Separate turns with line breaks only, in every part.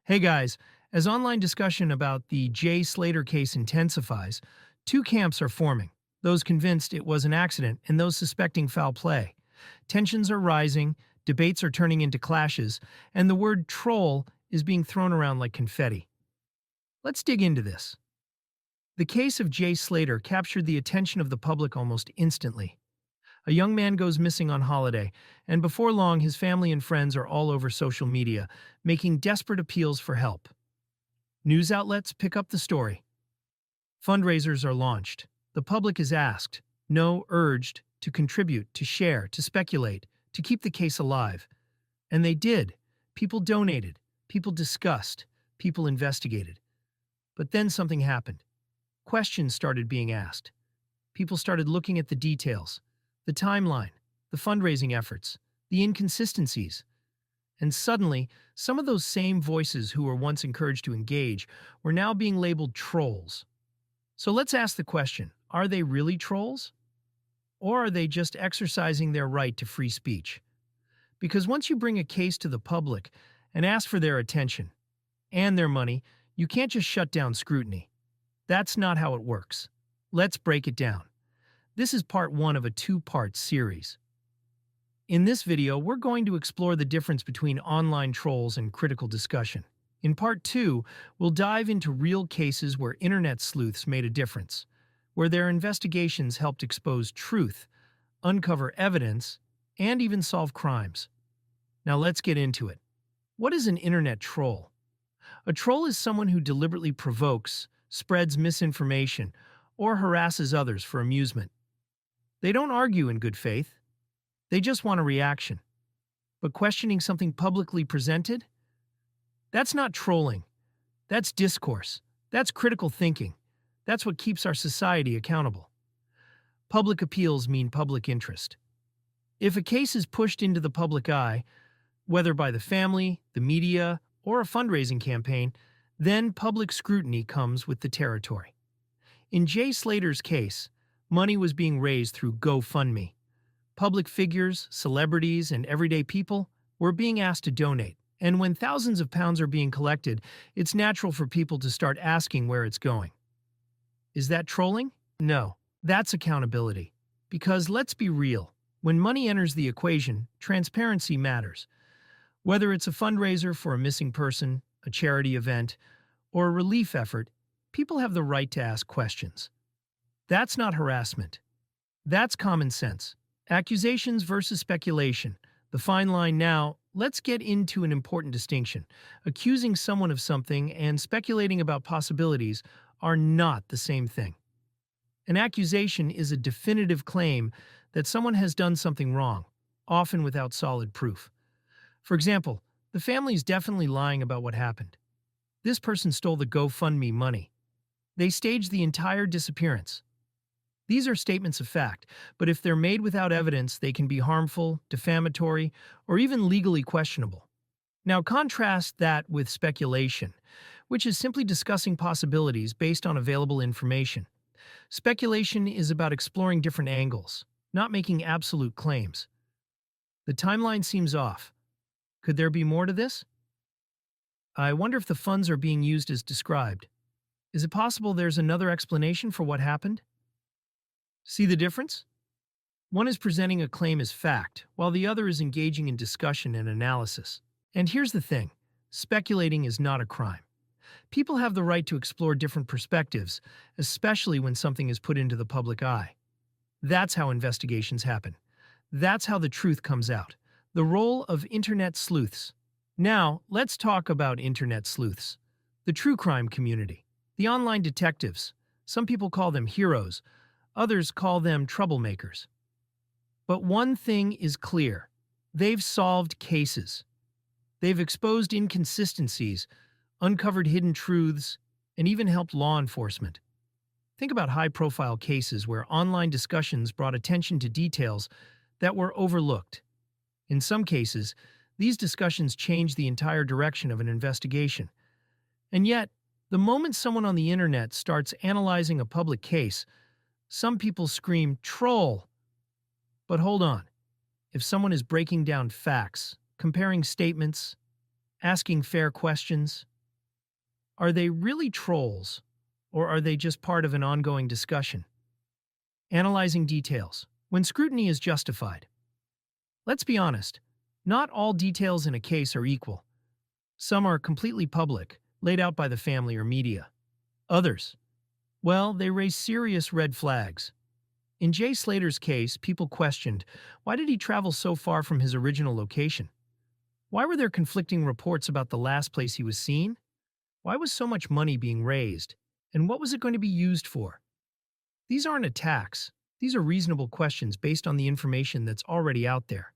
Hey guys, as online discussion about the Jay Slater case intensifies, two camps are forming, those convinced it was an accident and those suspecting foul play. Tensions are rising, debates are turning into clashes, and the word troll is being thrown around like confetti. Let's dig into this. The case of Jay Slater captured the attention of the public almost instantly. A young man goes missing on holiday, and before long his family and friends are all over social media, making desperate appeals for help. News outlets pick up the story. Fundraisers are launched. The public is asked, no, urged, to contribute, to share, to speculate, to keep the case alive. And they did. People donated. People discussed. People investigated. But then something happened. Questions started being asked. People started looking at the details, the timeline, the fundraising efforts, the inconsistencies. And suddenly, some of those same voices who were once encouraged to engage were now being labeled trolls. So let's ask the question, are they really trolls? Or are they just exercising their right to free speech? Because once you bring a case to the public and ask for their attention and their money, you can't just shut down scrutiny. That's not how it works. Let's break it down. This is part one of a two-part series. In this video, we're going to explore the difference between online trolls and critical discussion. In part two, we'll dive into real cases where internet sleuths made a difference, where their investigations helped expose truth, uncover evidence, and even solve crimes. Now let's get into it. What is an internet troll? A troll is someone who deliberately provokes, spreads misinformation, or harasses others for amusement. They don't argue in good faith. They just want a reaction. But questioning something publicly presented? That's not trolling. That's discourse. That's critical thinking. That's what keeps our society accountable. Public appeals mean public interest. If a case is pushed into the public eye, whether by the family, the media, or a fundraising campaign, then public scrutiny comes with the territory. In Jay Slater's case, money was being raised through GoFundMe. Public figures, celebrities, and everyday people were being asked to donate. And when thousands of pounds are being collected, it's natural for people to start asking where it's going. Is that trolling? No, that's accountability. Because let's be real, when money enters the equation, transparency matters. Whether it's a fundraiser for a missing person, a charity event, or a relief effort, people have the right to ask questions. That's not harassment. That's common sense. Accusations versus speculation. The fine line now, let's get into an important distinction. Accusing someone of something and speculating about possibilities are not the same thing. An accusation is a definitive claim that someone has done something wrong, often without solid proof. For example, the family is definitely lying about what happened. This person stole the GoFundMe money. They staged the entire disappearance. These are statements of fact, but if they're made without evidence, they can be harmful, defamatory, or even legally questionable. Now contrast that with speculation, which is simply discussing possibilities based on available information. Speculation is about exploring different angles, not making absolute claims. The timeline seems off. Could there be more to this? I wonder if the funds are being used as described. Is it possible there's another explanation for what happened? See the difference? One is presenting a claim as fact, while the other is engaging in discussion and analysis. And here's the thing, speculating is not a crime. People have the right to explore different perspectives, especially when something is put into the public eye. That's how investigations happen. That's how the truth comes out. The role of internet sleuths. Now, let's talk about internet sleuths. The true crime community. The online detectives. Some people call them heroes. Others call them troublemakers. But one thing is clear. They've solved cases. They've exposed inconsistencies, uncovered hidden truths, and even helped law enforcement. Think about high-profile cases where online discussions brought attention to details that were overlooked. In some cases, these discussions changed the entire direction of an investigation. And yet, the moment someone on the internet starts analyzing a public case, some people scream, "Troll!" But hold on. If someone is breaking down facts, comparing statements, asking fair questions, Are they really trolls, or are they just part of an ongoing discussion? Analyzing details. When scrutiny is justified. Let's be honest, not all details in a case are equal. Some are completely public, laid out by the family or media. Others, well, they raise serious red flags. In Jay Slater's case, people questioned, why did he travel so far from his original location? Why were there conflicting reports about the last place he was seen? Why was so much money being raised? And what was it going to be used for? These aren't attacks. These are reasonable questions based on the information that's already out there.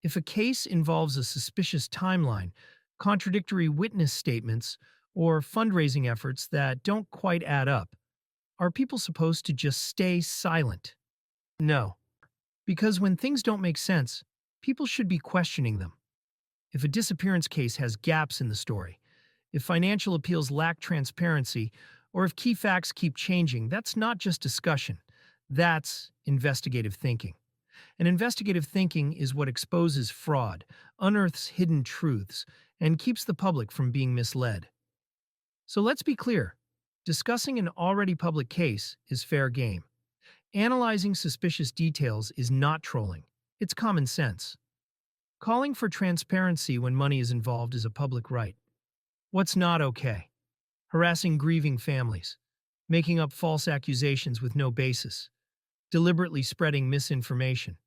If a case involves a suspicious timeline, contradictory witness statements, or fundraising efforts that don't quite add up, are people supposed to just stay silent? No. Because when things don't make sense, people should be questioning them. If a disappearance case has gaps in the story, if financial appeals lack transparency, or if key facts keep changing, that's not just discussion. That's investigative thinking. And investigative thinking is what exposes fraud, unearths hidden truths, and keeps the public from being misled. So let's be clear. Discussing an already public case is fair game. Analyzing suspicious details is not trolling. It's common sense. Calling for transparency when money is involved is a public right. What's not okay? Harassing grieving families, making up false accusations with no basis, deliberately spreading misinformation.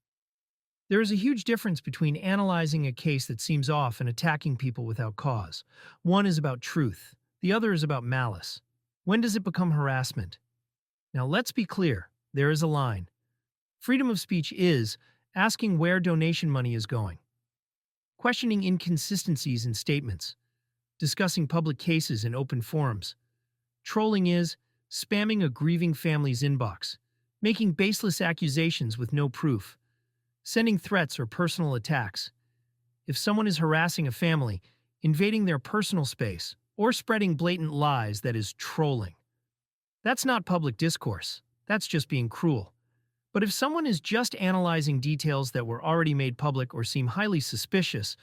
There is a huge difference between analyzing a case that seems off and attacking people without cause. One is about truth, the other is about malice. When does it become harassment? Now let's be clear, there is a line. Freedom of speech is asking where donation money is going, questioning inconsistencies in statements, discussing public cases in open forums. Trolling is spamming a grieving family's inbox, making baseless accusations with no proof, sending threats or personal attacks. If someone is harassing a family, invading their personal space, or spreading blatant lies, that is trolling. That's not public discourse. That's just being cruel. But if someone is just analyzing details that were already made public or seem highly suspicious,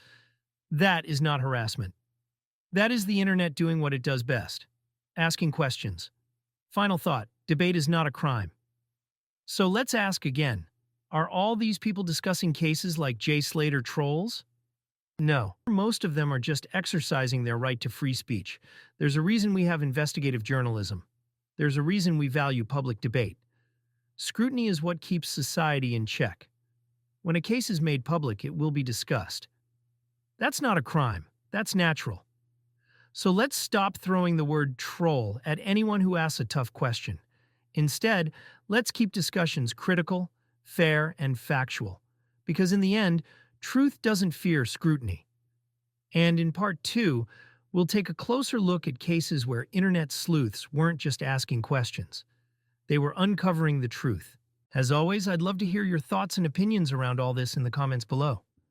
that is not harassment. That is the internet doing what it does best, asking questions. Final thought, debate is not a crime. So let's ask again, are all these people discussing cases like Jay Slater trolls? No. Most of them are just exercising their right to free speech. There's a reason we have investigative journalism. There's a reason we value public debate. Scrutiny is what keeps society in check. When a case is made public, it will be discussed. That's not a crime. That's natural. So let's stop throwing the word troll at anyone who asks a tough question. Instead, let's keep discussions critical, fair, and factual. Because in the end, truth doesn't fear scrutiny. And in part 2, we'll take a closer look at cases where internet sleuths weren't just asking questions. They were uncovering the truth. As always, I'd love to hear your thoughts and opinions around all this in the comments below.